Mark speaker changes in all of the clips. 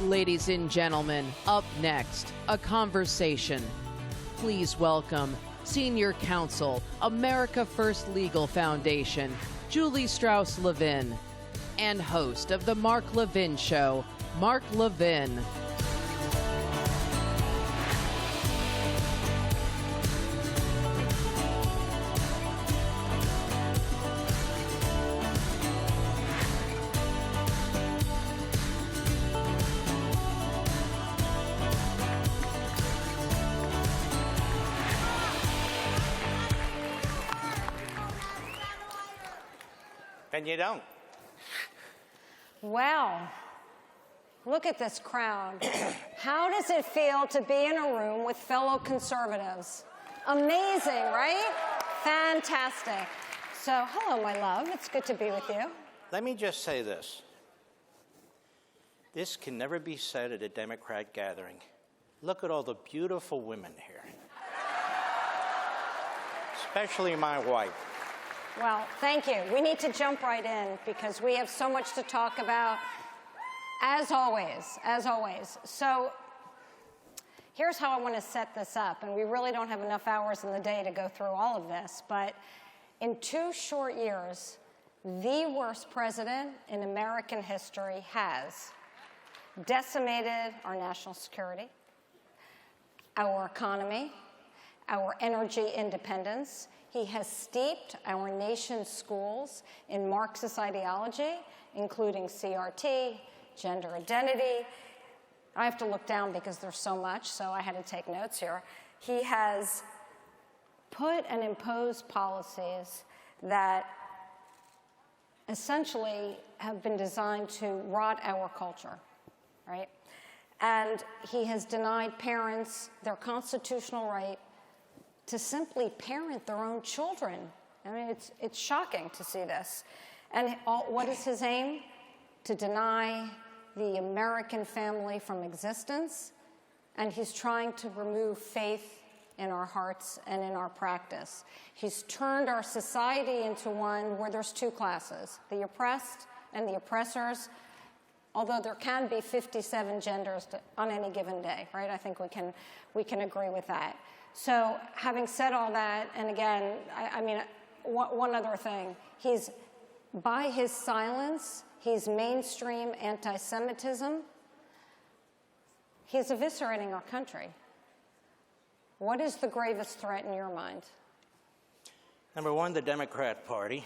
Speaker 1: Ladies and gentlemen, up next, a conversation. Please welcome Senior Counsel, America First Legal Foundation, Julie Strauss Levin, and host of the Mark Levin Show, Mark Levin.
Speaker 2: And you don't.
Speaker 3: Wow. Look at this crowd. How does it feel to be in a room with fellow conservatives? Amazing, right? Fantastic. So, hello, my love. It's good to be with you.
Speaker 2: Let me just say this. This can never be said at a Democrat gathering. Look at all the beautiful women here. Especially my wife.
Speaker 3: Well, thank you. We need to jump right in because we have so much to talk about, as always, as always. So here's how I want to set this up, and we really don't have enough hours in the day to go through all of this, but in 2 short years, the worst president in American history has decimated our national security, our economy, our energy independence. He has steeped our nation's schools in Marxist ideology, including CRT, gender identity. I have to look down because there's so much, so I had to take notes here. He has put and imposed policies that essentially have been designed to rot our culture, right? And he has denied parents their constitutional right to simply parent their own children. I mean, it's shocking to see this. And what is his aim? To deny the American family from existence. And he's trying to remove faith in our hearts and in our practice. He's turned our society into one where there's 2 classes, the oppressed and the oppressors, although there can be 57 genders on any given day, right? I think we can agree with that. So having said all that, and again, I mean, one other thing, by his silence, he's mainstream anti-Semitism. He's eviscerating our country. What is the gravest threat in your mind?
Speaker 2: Number one, the Democrat Party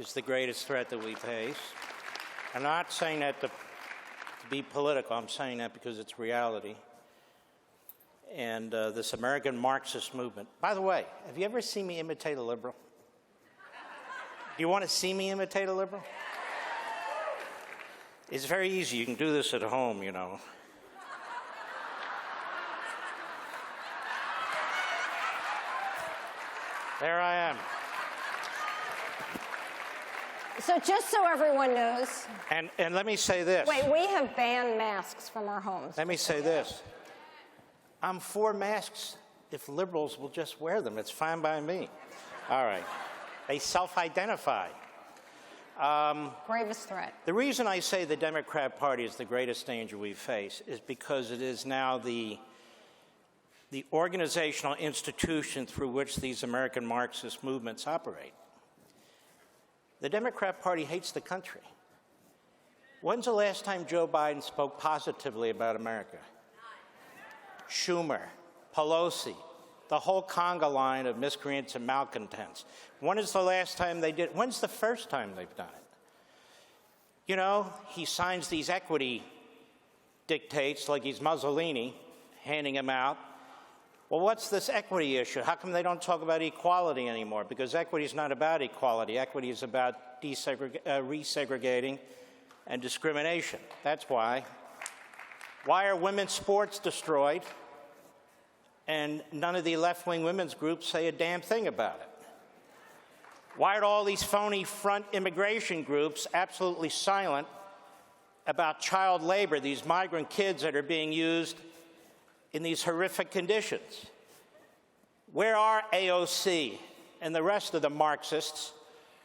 Speaker 2: is the greatest threat that we face. I'm not saying that to be political. I'm saying that because it's reality. And this American Marxist movement. By the way, have you ever seen me imitate a liberal? Do you want to see me imitate a liberal? It's very easy. You can do this at home, you know. There I am.
Speaker 3: So just so everyone knows.
Speaker 2: And let me say this.
Speaker 3: Wait, we have banned masks from our homes.
Speaker 2: Let me say this. I'm for masks if liberals will just wear them. It's fine by me. All right. They self-identify.
Speaker 3: Gravest threat.
Speaker 2: The reason I say the Democrat Party is the greatest danger we face is because it is now the organizational institution through which these American Marxist movements operate. The Democrat Party hates the country. When's the last time Joe Biden spoke positively about America? Schumer, Pelosi, the whole conga line of miscreants and malcontents. When is the last time they did? When's the first time they've done it? You know, he signs these equity dictates like he's Mussolini, handing them out. Well, what's this equity issue? How come they don't talk about equality anymore? Because equity is not about equality. Equity is about resegregating and discrimination. That's why. Why are women's sports destroyed? And none of the left-wing women's groups say a damn thing about it. Why are all these phony front immigration groups absolutely silent about child labor, these migrant kids that are being used in these horrific conditions? Where are AOC and the rest of the Marxists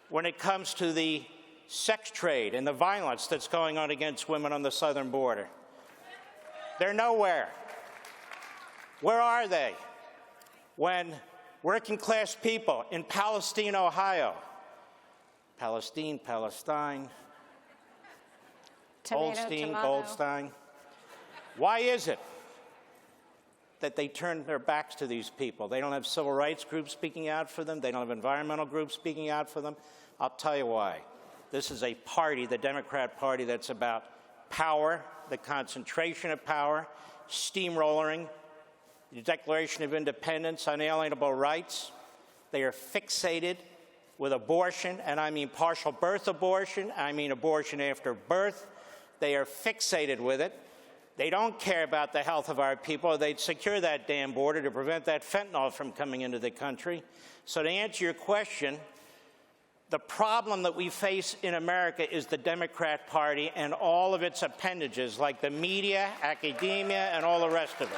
Speaker 2: when it comes to the sex trade and the violence that's going on against women on the southern border. They're nowhere. Where are they when working class people in Palestine, Ohio, Palestine, Palestine, Goldstein, Goldstein. Why is it that they turn their backs to these people? They don't have civil rights groups speaking out for them. They don't have environmental groups speaking out for them. I'll tell you why. This is a party, the Democrat Party, that's about power, the concentration of power, steamrolling, the Declaration of Independence, unalienable rights. They are fixated with abortion, and I mean partial birth abortion, I mean abortion after birth. They are fixated with it. They don't care about the health of our people. They'd secure that damn border to prevent that fentanyl from coming into the country. So to answer your question, the problem that we face in America is the Democrat Party and all of its appendages, like the media, academia, and all the rest of it.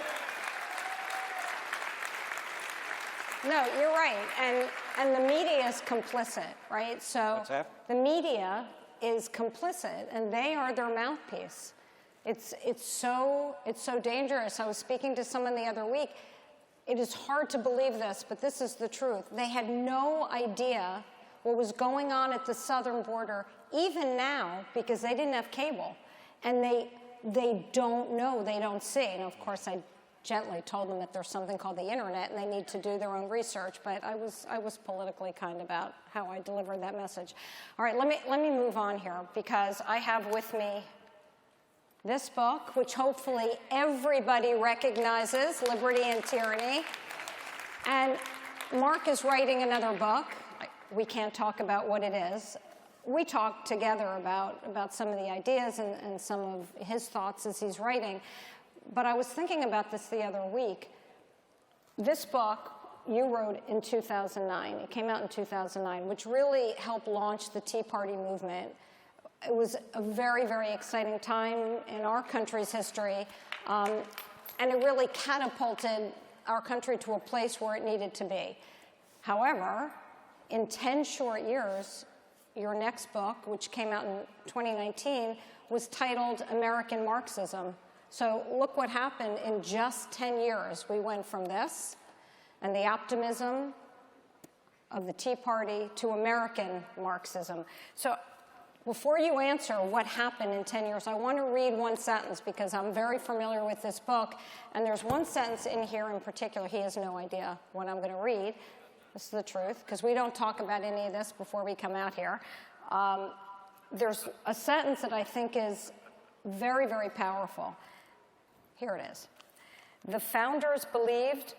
Speaker 3: No, you're right, and the media is complicit, right? So
Speaker 2: what's that?
Speaker 3: The media is complicit, and they are their mouthpiece. It's so dangerous. I was speaking to someone the other week. It is hard to believe this, but this is the truth. They had no idea what was going on at the southern border, even now, because they didn't have cable, and they don't know, they don't see. And of course, I gently told them that there's something called the internet and they need to do their own research, but I was politically kind about how I delivered that message. All right, let me move on here, because I have with me this book, which hopefully everybody recognizes, Liberty and Tyranny. And Mark is writing another book. We can't talk about what it is. We talked together about some of the ideas and some of his thoughts as he's writing. But I was thinking about this the other week. This book you wrote in 2009. It came out in 2009, which really helped launch the Tea Party movement. It was a very, very exciting time in our country's history, and it really catapulted our country to a place where it needed to be. However, in 10 short years, your next book, which came out in 2019, was titled American Marxism. So look what happened in just 10 years. We went from this and the optimism of the Tea Party to American Marxism. So before you answer what happened in 10 years, I want to read one sentence, because I'm very familiar with this book, and there's one sentence in here in particular. He has no idea what I'm going to read. This is the truth, because we don't talk about any of this before we come out here. There's a sentence that I think is very, very powerful. Here it is. The founders believed,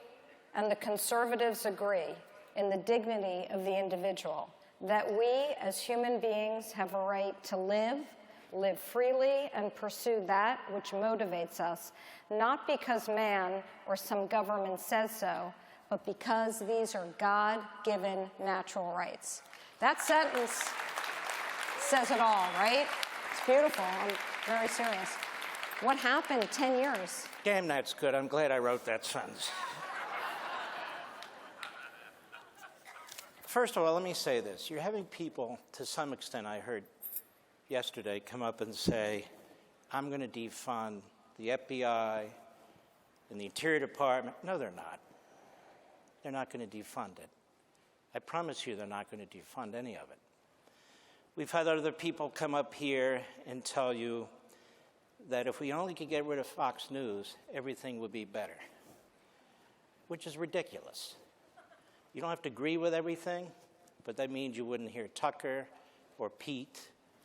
Speaker 3: and the conservatives agree, in the dignity of the individual, that we as human beings have a right to live freely, and pursue that which motivates us, not because man or some government says so, but because these are God-given natural rights. That sentence says it all, right? It's beautiful. I'm very serious. What happened 10 years?
Speaker 2: Damn, that's good. I'm glad I wrote that sentence. First of all, let me say this. You're having people, to some extent, I heard yesterday, come up and say, I'm going to defund the FBI and the Interior Department. No, they're not. They're not going to defund it. I promise you they're not going to defund any of it. We've had other people come up here and tell you that if we only could get rid of Fox News, everything would be better, which is ridiculous. You don't have to agree with everything, but that means you wouldn't hear Tucker or Pete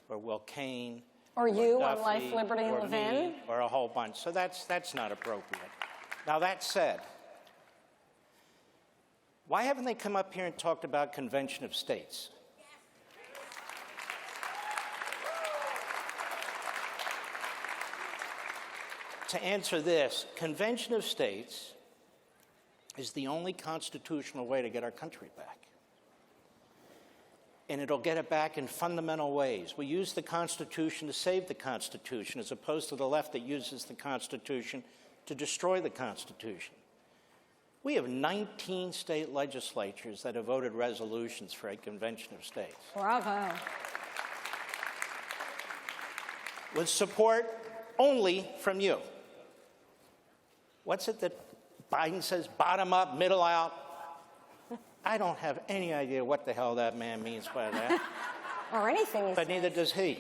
Speaker 2: or Will Cain
Speaker 3: or you
Speaker 2: Duffy,
Speaker 3: on Life, Liberty, and Levin,
Speaker 2: or a whole bunch. So that's not appropriate. Now, that said, why haven't they come up here and talked about Convention of States? To answer this, Convention of States is the only constitutional way to get our country back. And it'll get it back in fundamental ways. We use the Constitution to save the Constitution, as opposed to the left that uses the Constitution to destroy the Constitution. We have 19 state legislatures that have voted resolutions for a Convention of States.
Speaker 3: Bravo.
Speaker 2: with support only from you. What's it that Biden says, bottom up, middle out? I don't have any idea what the hell that man means by that.
Speaker 3: Or anything.
Speaker 2: But neither does he.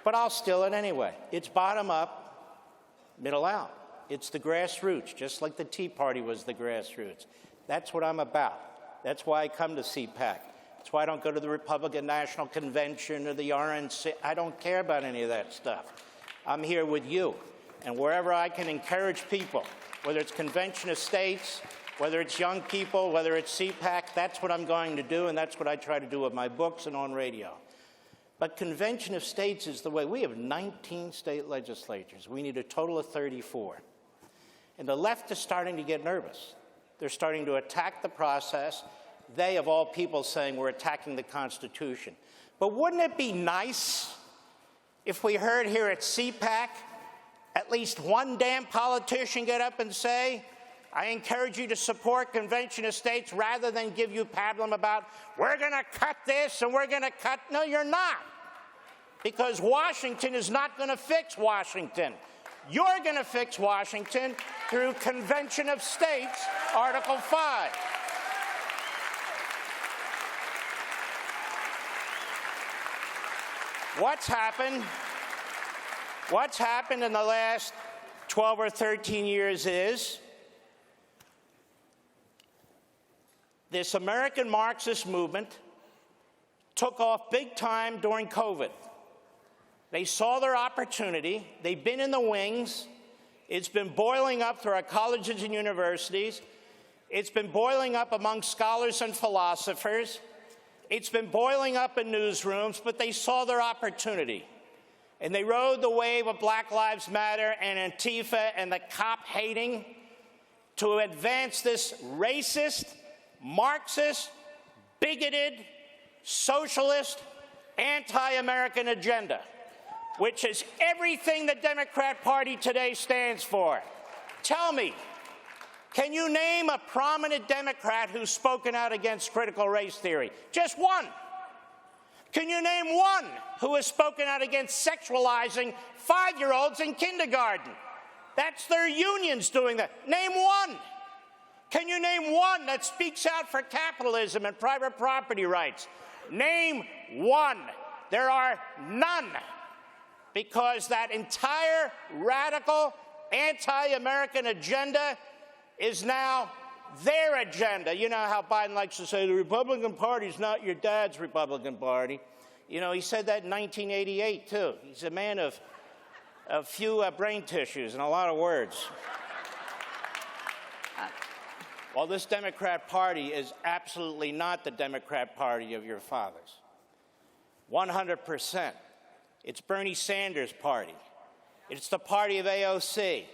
Speaker 2: But I'll steal it anyway. It's bottom up, middle out. It's the grassroots, just like the Tea Party was the grassroots. That's what I'm about. That's why I come to CPAC. That's why I don't go to the Republican National Convention or the RNC. I don't care about any of that stuff. I'm here with you. And wherever I can encourage people, whether it's Convention of States, whether it's young people, whether it's CPAC, that's what I'm going to do, and that's what I try to do with my books and on radio. But Convention of States is the way. We have 19 state legislatures. We need a total of 34. And the left is starting to get nervous. They're starting to attack the process. They, of all people, saying we're attacking the Constitution. But wouldn't it be nice if we heard here at CPAC at least one damn politician get up and say, I encourage you to support Convention of States rather than give you pablum about, we're going to cut this and we're going to cut. No, you're not. Because Washington is not going to fix Washington. You're going to fix Washington through Convention of States, Article 5. What's happened in the last 12 or 13 years is this American Marxist movement took off big time during COVID. They saw their opportunity. They've been in the wings. It's been boiling up through our colleges and universities. It's been boiling up among scholars and philosophers. It's been boiling up in newsrooms, but they saw their opportunity. And they rode the wave of Black Lives Matter and Antifa and the cop-hating to advance this racist, Marxist, bigoted, socialist, anti-American agenda, which is everything the Democrat Party today stands for. Tell me, can you name a prominent Democrat who's spoken out against critical race theory? Just one. Can you name one who has spoken out against sexualizing 5-year-olds in kindergarten? That's their unions doing that. Name one. Can you name one that speaks out for capitalism and private property rights? Name one. There are none. Because that entire radical anti-American agenda is now their agenda. You know how Biden likes to say the Republican Party is not your dad's Republican Party. You know, he said that in 1988, too. He's a man of few brain tissues and a lot of words. Well, this Democrat Party is absolutely not the Democrat Party of your fathers. 100%. It's Bernie Sanders' party. It's the party of AOC.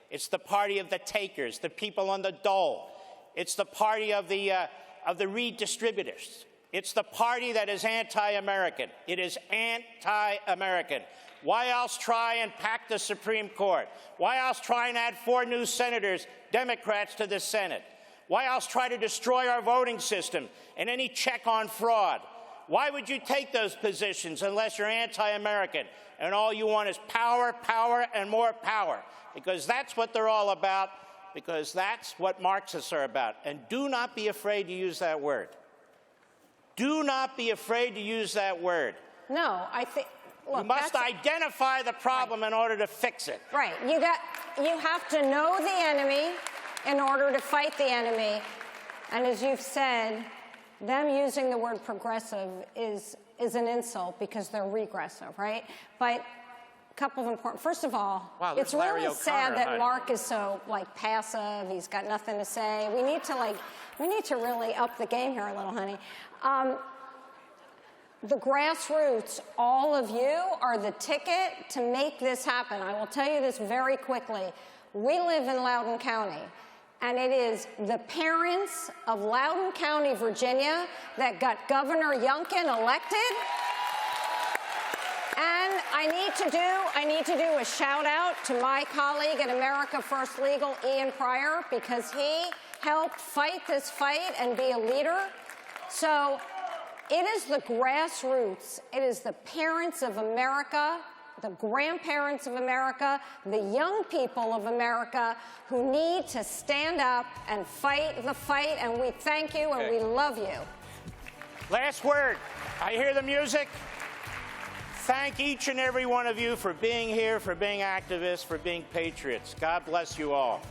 Speaker 2: It's the party of the takers, the people on the dole. It's the party of the redistributors. It's the party that is anti-American. It is anti-American. Why else try and pack the Supreme Court? Why else try and add 4 new senators, Democrats, to the Senate? Why else try to destroy our voting system and any check on fraud? Why would you take those positions unless you're anti-American and all you want is power, power, and more power? Because that's what they're all about, because that's what Marxists are about. And do not be afraid to use that word. Do not be afraid to use that word.
Speaker 3: No, I think... Look,
Speaker 2: you must identify the problem in order to fix it.
Speaker 3: Right. You have to know the enemy in order to fight the enemy. And as you've said, them using the word progressive is an insult because they're regressive, right? But a couple of important... First of all,
Speaker 2: wow,
Speaker 3: it's really sad that Mark is so, passive. He's got nothing to say. We need to really up the game here a little, honey. The grassroots, all of you, are the ticket to make this happen. I will tell you this very quickly. We live in Loudoun County, and it is the parents of Loudoun County, Virginia, that got Governor Youngkin elected. And I need to do a shout out to my colleague at America First Legal, Ian Pryor, because he helped fight this fight and be a leader. So it is the grassroots, it is the parents of America the grandparents of America, the young people of America who need to stand up and fight the fight, and we thank you and we love you.
Speaker 2: Last word. I hear the music. Thank each and every one of you for being here, for being activists, for being patriots. God bless you all.